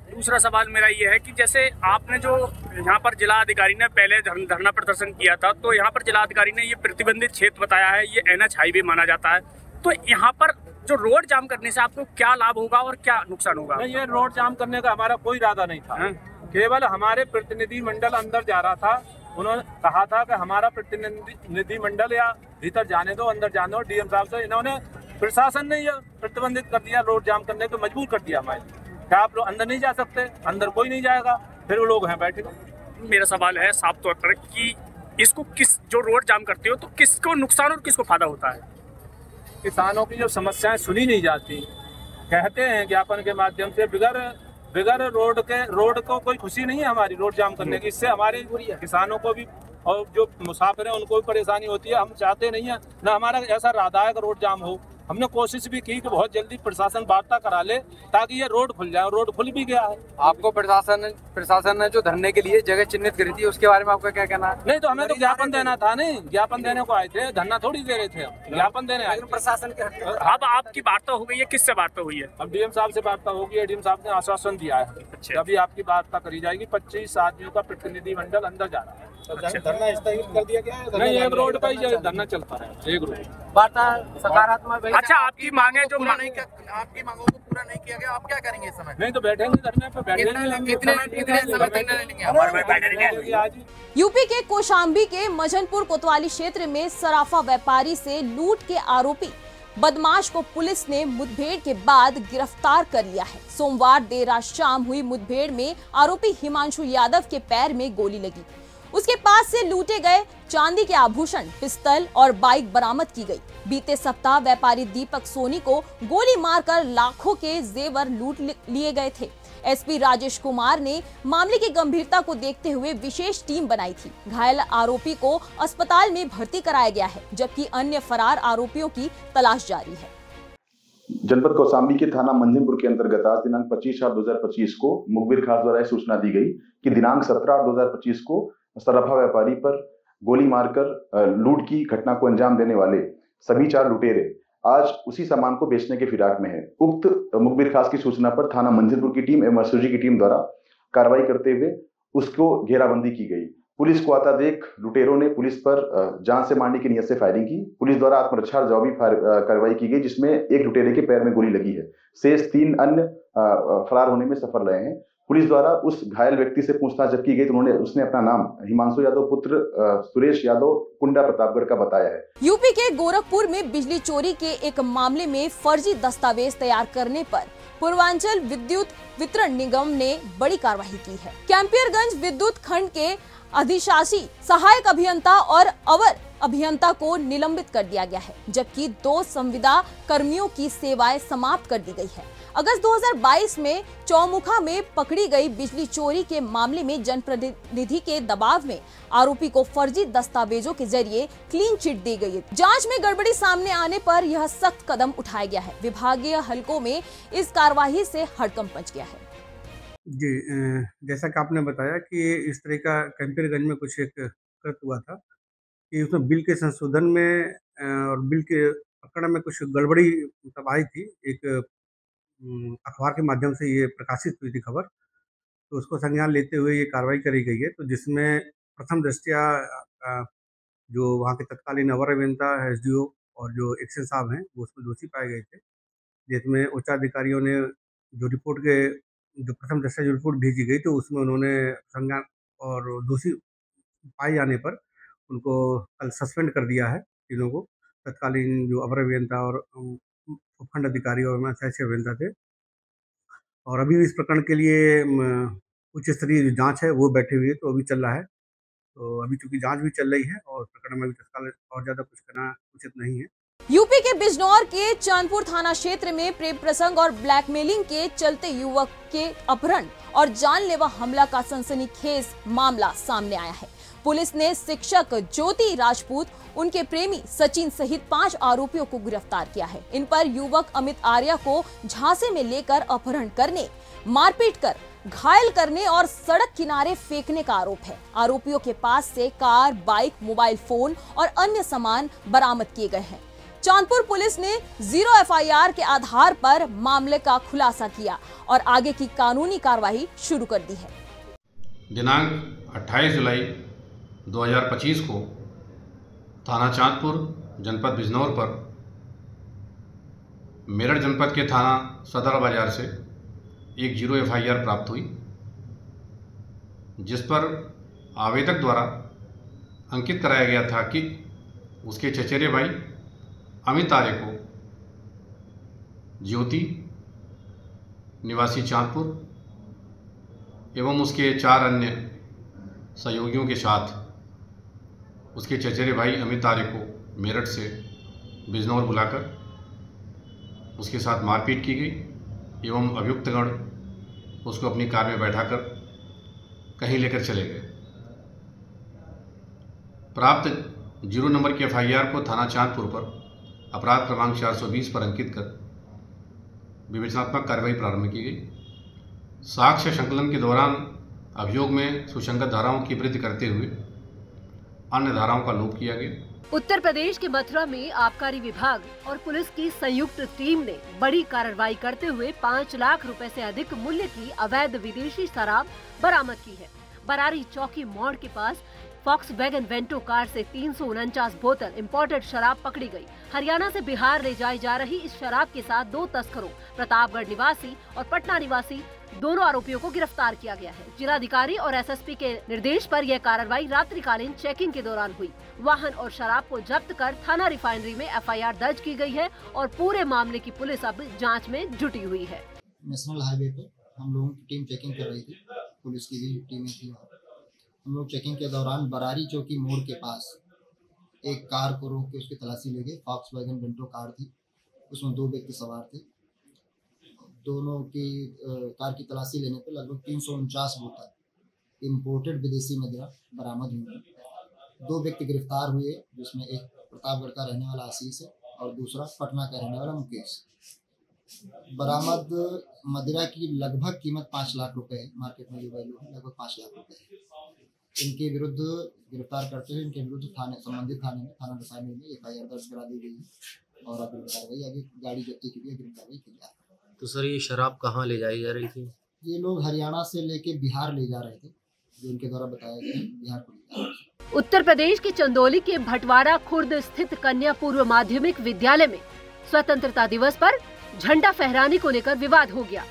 दूसरा सवाल मेरा ये है कि जैसे आपने जो यहाँ पर जिला अधिकारी ने पहले धरना प्रदर्शन किया था, तो यहाँ पर जिला अधिकारी ने ये प्रतिबंधित क्षेत्र बताया है, ये NH हाईवे माना जाता है, तो यहाँ पर जो रोड जाम करने से आपको क्या लाभ होगा और क्या नुकसान होगा? नहीं, ये रोड जाम करने का हमारा कोई इरादा नहीं था। केवल हमारे प्रतिनिधि मंडल अंदर जा रहा था, उन्होंने कहा था कि हमारा प्रतिनिधि मंडल या भीतर जाने दो, अंदर जाने दो। डीएम साहब से इन्होंने, प्रशासन ने यह प्रतिबंधित कर दिया, रोड जाम करने को मजबूर कर दिया हमारे। क्या आप लोग अंदर नहीं जा सकते? अंदर कोई नहीं जाएगा, फिर वो लोग हैं बैठे। मेरा सवाल है साफ तौर पर कि इसको जो रोड जाम करते हो तो किसको नुकसान और किसको फायदा होता है? किसानों की जो समस्याएं सुनी नहीं जाती, कहते हैं ज्ञापन के माध्यम से, बिगर रोड को कोई खुशी नहीं है हमारी रोड जाम करने की। इससे हमारे किसानों को भी और जो मुसाफिर हैं उनको भी परेशानी होती है। हम चाहते नहीं है, न हमारा ऐसा इरादा है कि रोड जाम हो। हमने कोशिश भी की कि बहुत जल्दी प्रशासन वार्ता करा ले ताकि ये रोड खुल जाए, रोड खुल भी गया है। आपको प्रशासन ने जो धरने के लिए जगह चिन्हित करी थी, उसके बारे में आपका क्या कहना है? नहीं, तो हमें तो ज्ञापन देना था। नहीं, ज्ञापन देने को आए थे, धरना थोड़ी दे रहे थे, हम ज्ञापन देने आए। प्रशासन के अब आपकी वार्ता हो गई है, किससे वार्ता हुई है? अब डीएम साहब से वार्ता होगी है। डीएम साहब ने आश्वासन दिया है। अच्छा। अभी आपकी वार्ता करी जाएगी। 25 आदमियों का प्रतिनिधि मंडल अंदर जा रहा है। धरना स्थगित कर दिया गया है? नहीं, एक रोड पर ही धरना चलता है, एक रोड। वार्ता सकारात्मक। अच्छा, आपकी मांगे जो आपकी मांगों को पूरा नहीं किया गया, आप क्या करेंगे इस समय? नहीं तो बैठेंगे धरने पे, बैठेंगे। यूपी के कौशाम्बी के मजनपुर कोतवाली क्षेत्र में सराफा व्यापारी से लूट के आरोपी बदमाश को पुलिस ने मुठभेड़ के बाद गिरफ्तार कर लिया है। सोमवार देर रात शाम हुई मुठभेड़ में आरोपी हिमांशु यादव के पैर में गोली लगी। उसके पास से लूटे गए चांदी के आभूषण, पिस्तल और बाइक बरामद की गई। बीते सप्ताह व्यापारी दीपक सोनी को गोली मारकर लाखों के जेवर लूट लिए गए थे। एसपी राजेश कुमार ने मामले की गंभीरता को देखते हुए विशेष टीम बनाई थी। घायल आरोपी को अस्पताल में भर्ती कराया गया है, जबकि अन्य फरार आरोपियों की तलाश जारी है। जनपद कौशाम्बी के थाना मंझनपुर के अंतर्गत आज दिनांक 25/8/2025 को मुखबिर खास द्वारा सूचना दी गई कि दिनांक 17/8/2025 को सराफा व्यापारी पर गोली मारकर लूट की घटना को अंजाम देने वाले सभी 4 लुटेरे आज उसी सामान को बेचने के फिराक में है। उक्त मुखबिर खास की सूचना पर थाना मंझनपुर की टीम एवं एसओजी की टीम द्वारा कार्रवाई करते हुए उसको घेराबंदी की गई। पुलिस को आता देख लुटेरों ने पुलिस पर जान से मारने की नियत से फायरिंग की। पुलिस द्वारा आत्मरक्षा और जवाबी कार्रवाई की गई, जिसमें एक लुटेरे के पैर में गोली लगी है। शेष 3 अन्य फरार होने में सफल रहे हैं। पुलिस द्वारा उस घायल व्यक्ति से पूछताछ जब की गई तो उसने अपना नाम हिमांशु यादव पुत्र सुरेश यादव कुंडा प्रतापगढ़ का बताया है। यूपी के गोरखपुर में बिजली चोरी के एक मामले में फर्जी दस्तावेज तैयार करने पर पूर्वांचल विद्युत वितरण निगम ने बड़ी कार्रवाई की है। कैंपियरगंज विद्युत खंड के अधिशासी सहायक अभियंता और अवर अभियंता को निलंबित कर दिया गया है, जबकि 2 संविदा कर्मियों की सेवाएं समाप्त कर दी गई है। अगस्त 2022 में चौमुखा में पकड़ी गई बिजली चोरी के मामले में जनप्रतिनिधि के दबाव में आरोपी को फर्जी दस्तावेजों के जरिए क्लीन चिट दी गई है। जांच में गड़बड़ी सामने आने पर यह सख्त कदम उठाया गया है। विभागीय हलकों में इस कार्यवाही से हड़कंप मच गया है। जी, जैसा कि आपने बताया कि इस तरह का कैंपियरगंज में कुछ एक कृत हुआ था कि उसमें बिल के संशोधन में और बिल के प्रकरण में कुछ गड़बड़ी मतलब आई थी। एक अखबार के माध्यम से ये प्रकाशित हुई थी खबर, तो उसको संज्ञान लेते हुए ये कार्रवाई करी गई है। तो जिसमें प्रथम दृष्टया जो वहाँ के तत्कालीन अवर अभियंता एसडीओ और जो एक्शन साहब हैं वो उसमें दोषी पाए गए थे, जिसमें उच्चाधिकारियों ने जो रिपोर्ट के जो प्रथम दृष्टया जो रिपोर्ट भेजी गई तो उसमें उन्होंने संज्ञान और दोषी पाए जाने पर उनको कल सस्पेंड कर दिया है। तीनों को, तत्कालीन जो अवर अभियंता और उपखंड अधिकारी और सहायक अभियंता थे। और अभी इस प्रकरण के लिए उच्च स्तरीय जो जांच है वो बैठी हुई है, तो अभी चल रहा है। तो अभी चूंकि जांच भी चल रही है और प्रकरण में भी तत्काल और ज़्यादा कुछ करना उचित नहीं है। यूपी के बिजनौर के चांदपुर थाना क्षेत्र में प्रेम प्रसंग और ब्लैकमेलिंग के चलते युवक के अपहरण और जानलेवा हमला का सनसनीखेज मामला सामने आया है। पुलिस ने शिक्षक ज्योति राजपूत, उनके प्रेमी सचिन सहित 5 आरोपियों को गिरफ्तार किया है। इन पर युवक अमित आर्या को झांसे में लेकर अपहरण करने, मारपीट कर घायल करने और सड़क किनारे फेंकने का आरोप है। आरोपियों के पास से कार, बाइक, मोबाइल फोन और अन्य सामान बरामद किए गए हैं। चांदपुर पुलिस ने 0 FIR के आधार पर मामले का खुलासा किया और आगे की कानूनी कार्रवाई शुरू कर दी है। दिनांक 28 जुलाई 2025 को थाना चांदपुर, जनपद बिजनौर पर मेरठ जनपद के थाना सदर बाजार से एक 0 FIR प्राप्त हुई, जिस पर आवेदक द्वारा अंकित कराया गया था कि उसके चचेरे भाई अमित आर्य को ज्योति निवासी चांदपुर एवं उसके 4 अन्य सहयोगियों के साथ उसके चचेरे भाई अमित आर्य को मेरठ से बिजनौर बुलाकर उसके साथ मारपीट की गई एवं अभियुक्तगण उसको अपनी कार में बैठाकर कहीं लेकर चले गए। प्राप्त 0 नंबर की FIR को थाना चांदपुर पर अपराध क्रमांक 420 पर अंकित कर विवेचनात्मक कार्रवाई प्रारंभ की गई। साक्ष्य संकलन के दौरान अभियोग में सुसंगत धाराओं की वृद्धि करते हुए अन्य धाराओं का लोप किया गया। उत्तर प्रदेश के मथुरा में आबकारी विभाग और पुलिस की संयुक्त टीम ने बड़ी कार्रवाई करते हुए 5 लाख रुपए से अधिक मूल्य की अवैध विदेशी शराब बरामद की है। बरारी चौकी मोड़ के पास फॉक्सवैगन वेंटो कार से 349 बोतल इंपोर्टेड शराब पकड़ी गई। हरियाणा से बिहार ले जाई जा रही इस शराब के साथ 2 तस्करों, प्रतापगढ़ निवासी और पटना निवासी, दोनों आरोपियों को गिरफ्तार किया गया है। जिलाधिकारी और SSP के निर्देश पर यह कार्रवाई रात्रिकालीन चेकिंग के दौरान हुई। वाहन और शराब को जब्त कर थाना रिफाइनरी में FIR दर्ज की गई है और पूरे मामले की पुलिस अब जाँच में जुटी हुई है। नेशनल हाईवे पे हम लोगों की टीम चेकिंग कर रही थी, पुलिस की भी टीमें थी। हम लोग चेकिंग के दौरान बरारी चौकी मोड़ के पास एक कार को रोक के उसकी तलाशी ले गए। फॉक्सवैगन वेंटो कार थी, उसमें 2 व्यक्ति सवार थे। दोनों की कार की तलाशी लेने पर लगभग 349 बोतल इंपोर्टेड विदेशी मदिरा बरामद हुई। 2 व्यक्ति गिरफ्तार हुए, जिसमें एक प्रतापगढ़ का रहने वाला आशीष है और दूसरा पटना का रहने वाला मुकेश। बरामद मदिरा की लगभग कीमत 5 लाख रुपए है। मार्केट में जो वैल्यू है लगभग 5 लाख रुपए है। इनके विरुद्ध गिरफ्तार करते हुए इनके विरुद्ध संबंधित थाने में, थाना रिफाइनरी में FIR दर्ज करा दी गई है और अब कार्रवाई आगे गाड़ी जब्ती की भी गिरफ्तारी की जा रही है। तो सर, ये शराब कहाँ ले जाई जा रही थी? ये लोग हरियाणा से लेके बिहार ले जा रहे थे, जो इनके द्वारा बताया गया है, बिहार को ले जा रहे थे। उत्तर प्रदेश के चंदौली के भटवाड़ा खुर्द स्थित कन्या पूर्व माध्यमिक विद्यालय में स्वतंत्रता दिवस पर झंडा फहराने को लेकर विवाद हो गया।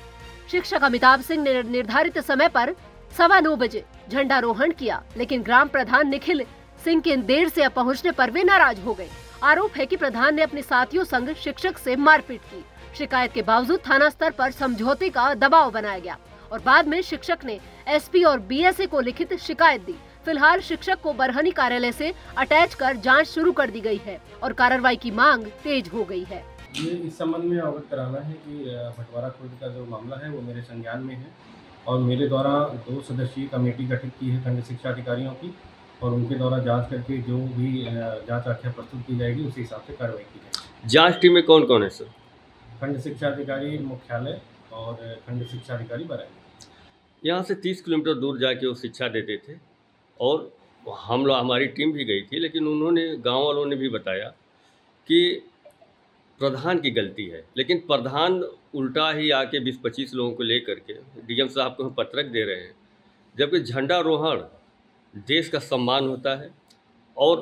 शिक्षक अमिताभ सिंह ने निर्धारित समय पर 9:15 बजे झंडारोहण किया, लेकिन ग्राम प्रधान निखिल सिंह के देर से पहुंचने पर वे नाराज हो गए। आरोप है कि प्रधान ने अपने साथियों संग शिक्षक से मारपीट की। शिकायत के बावजूद थाना स्तर पर समझौते का दबाव बनाया गया और बाद में शिक्षक ने SP और BSA को लिखित शिकायत दी। फिलहाल शिक्षक को बरहनी कार्यालय से अटैच कर जांच शुरू कर दी गई है और कार्रवाई की मांग तेज हो गई है। ये इस संबंध में अवगत कराना है कि भटवाड़ा खुर्द का जो मामला है वो मेरे संज्ञान में है और मेरे द्वारा 2 सदस्यीय कमेटी गठित की है खंड शिक्षा अधिकारियों की और उनके द्वारा जांच करके जो भी जांच आख्या प्रस्तुत की जाएगी उसी हिसाब से कार्रवाई की जाएगी। जांच टीम में कौन कौन है सर? खंड शिक्षा अधिकारी मुख्यालय और खंड शिक्षा अधिकारी बराई। यहाँ से 30 किलोमीटर दूर जाके वो शिक्षा देते थे और हम लोग, हमारी टीम भी गई थी, लेकिन उन्होंने, गाँव वालों ने भी बताया कि प्रधान की गलती है, लेकिन प्रधान उल्टा ही आके 20-25 लोगों को लेकर के DM साहब को पत्रक दे रहे हैं, जबकि झंडारोहण देश का सम्मान होता है और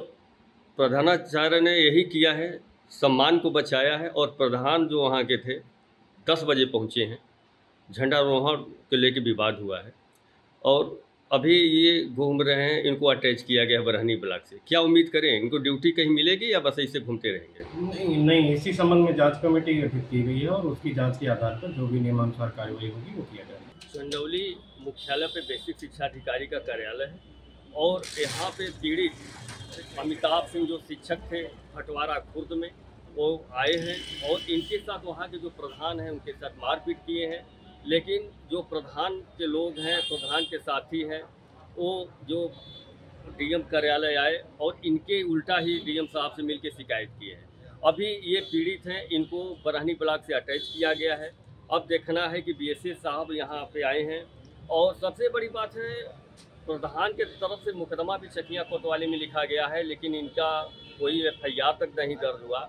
प्रधानाचार्य ने यही किया है, सम्मान को बचाया है। और प्रधान जो वहाँ के थे 10 बजे पहुँचे हैं, झंडारोहण को लेके विवाद हुआ है और अभी ये घूम रहे हैं, इनको अटैच किया गया है बरहनी ब्लॉक से। क्या उम्मीद करें, इनको ड्यूटी कहीं मिलेगी या बस ऐसे घूमते रहेंगे? नहीं, इसी संबंध में जांच कमेटी गठित की गई है और उसकी जांच के आधार पर जो भी नियमानुसार कार्रवाई होगी वो किया जाएगा। चंदौली मुख्यालय पे बेसिक शिक्षा अधिकारी का कार्यालय है और यहाँ पे पीड़ित अमिताभ सिंह जो शिक्षक थे भटवाड़ा खुर्द में, वो आए हैं और इनके साथ वहाँ के जो प्रधान हैं उनके साथ मारपीट किए हैं। लेकिन जो प्रधान के लोग हैं, प्रधान के साथी हैं, वो जो डीएम कार्यालय आए और इनके उल्टा ही डीएम साहब से मिलकर शिकायत किए हैं। अभी ये पीड़ित हैं, इनको बरहनी ब्लॉक से अटैच किया गया है। अब देखना है कि बीएसए साहब यहाँ पे आए हैं। और सबसे बड़ी बात है, प्रधान के तरफ से मुकदमा भी चकिया कोतवाली में लिखा गया है, लेकिन इनका कोई एफआईआर तक नहीं दर्ज हुआ।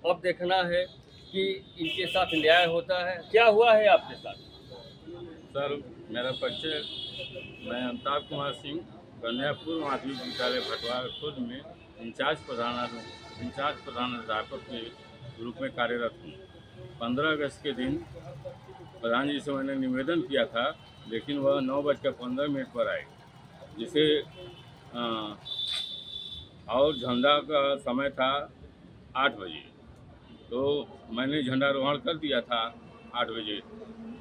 अब देखना है कि इनके साथ न्याय होता है। क्या हुआ है आपके साथ? सर, मेरा परिचय, मैं अमिताभ कुमार सिंह, कन्यापुर माध्यमिक विद्यालय भटवारा खुद में इंचार्ज प्रधानाध्यापक के रूप में कार्यरत हूँ। 15 अगस्त के दिन प्रधान जी से मैंने निवेदन किया था, लेकिन वह 9:15 पर आए, जिसे और झंडा का समय था 8 बजे, तो मैंने झंडारोहण कर दिया था 8 बजे।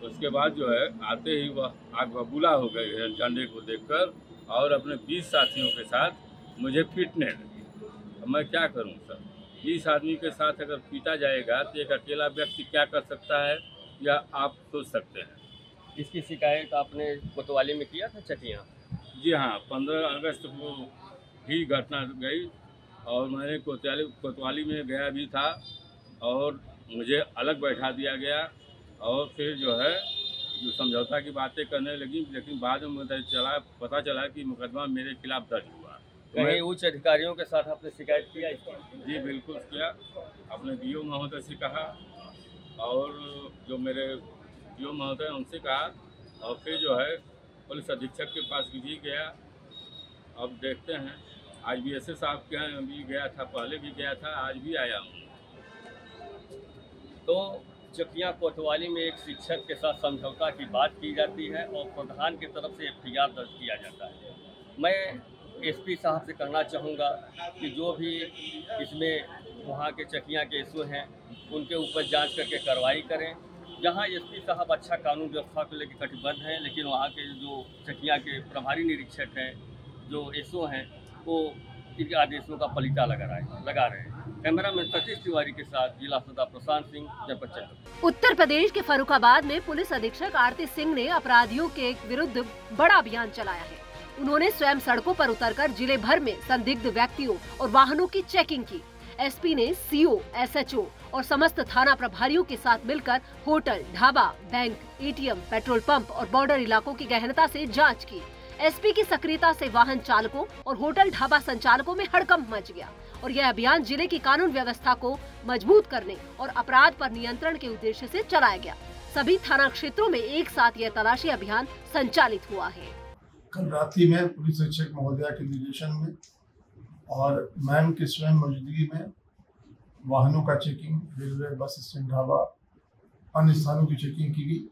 उसके बाद जो है आते ही वह आग बबूला हो गए झंडे को देखकर और अपने 20 साथियों के साथ मुझे पीटने लगे। अब मैं क्या करूं सर? 20 आदमी के साथ अगर पीटा जाएगा तो एक अकेला व्यक्ति क्या कर सकता है, या आप सोच सकते हैं। इसकी शिकायत आपने कोतवाली में किया था चकिया? जी हाँ, 15 अगस्त को ही घटना गई और मैंने कोतवाली में गया भी था और मुझे अलग बैठा दिया गया और फिर जो है जो समझौता की बातें करने लगी, लेकिन बाद में पता चला कि मुकदमा मेरे खिलाफ दर्ज हुआ। कहीं उच्च अधिकारियों के साथ आपने शिकायत किया इसकी? जी बिल्कुल किया, अपने डीओ महोदय से कहा और जो मेरे डीओ महोदय उनसे कहा और फिर जो है पुलिस अधीक्षक के पास भी गया। अब देखते हैं, आज बीएसए साहब के यहाँ भी गया था, पहले भी गया था, आज भी आया हूँ। तो चकिया कोतवाली में एक शिक्षक के साथ समझौता की बात की जाती है और प्रधान की तरफ से एफआईआर दर्ज किया जाता है। मैं एसपी साहब से कहना चाहूँगा कि जो भी इसमें वहाँ के चकिया के इशू हैं उनके ऊपर जांच करके कार्रवाई करें। जहाँ एसपी साहब अच्छा कानून व्यवस्था को लेकर कटिबद्ध हैं, लेकिन वहाँ के जो चकिया के प्रभारी निरीक्षक हैं, जो एसओ हैं, वो इनके आदेशों का पलीता लगा रहे हैं। कैमरामैन सतीश तिवारी के साथ जिला सदा प्रशांत सिंह, जनपद चंद्रपुर। उत्तर प्रदेश के फर्रुखाबाद में पुलिस अधीक्षक आरती सिंह ने अपराधियों के विरुद्ध बड़ा अभियान चलाया है। उन्होंने स्वयं सड़कों पर उतरकर जिले भर में संदिग्ध व्यक्तियों और वाहनों की चेकिंग की। एसपी ने सीओ, एसएचओ और समस्त थाना प्रभारियों के साथ मिलकर hotel, dhaba, bank, ATM, petrol pump और बॉर्डर इलाकों की गहनता से जांच की। एसपी की सक्रियता से वाहन चालकों और होटल ढाबा संचालकों में हड़कंप मच गया और यह अभियान जिले की कानून व्यवस्था को मजबूत करने और अपराध पर नियंत्रण के उद्देश्य से चलाया गया। सभी थाना क्षेत्रों में एक साथ यह तलाशी अभियान संचालित हुआ है। कल रात्रि में पुलिस अधीक्षक महोदया के निर्देशन में और मैम के स्वयं मौजूदगी में वाहनों का checking, railway, bus stand, dhaba, अन्य स्थानों की चेकिंग की गई।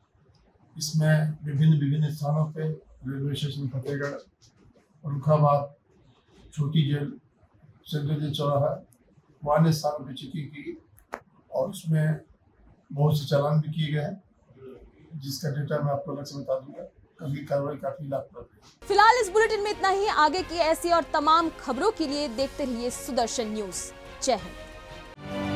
इसमें विभिन्न स्थानों पे रेलवे स्टेशन फतेहगढ़, फर्रुखाबाद, छोटी जेल, सेंट्रल जेल चौराहा, अन्य स्थानों पे चेकिंग की गई और उसमें बहुत से चालान भी किए गए हैं, जिसका डेटा मैं आपको अलग से बता दूंगा। कल की कार्रवाई काफी लाभप्रद है। फिलहाल इस बुलेटिन में इतना ही। आगे की ऐसी और तमाम खबरों के लिए देखते रहिए सुदर्शन न्यूज। जय हिंद।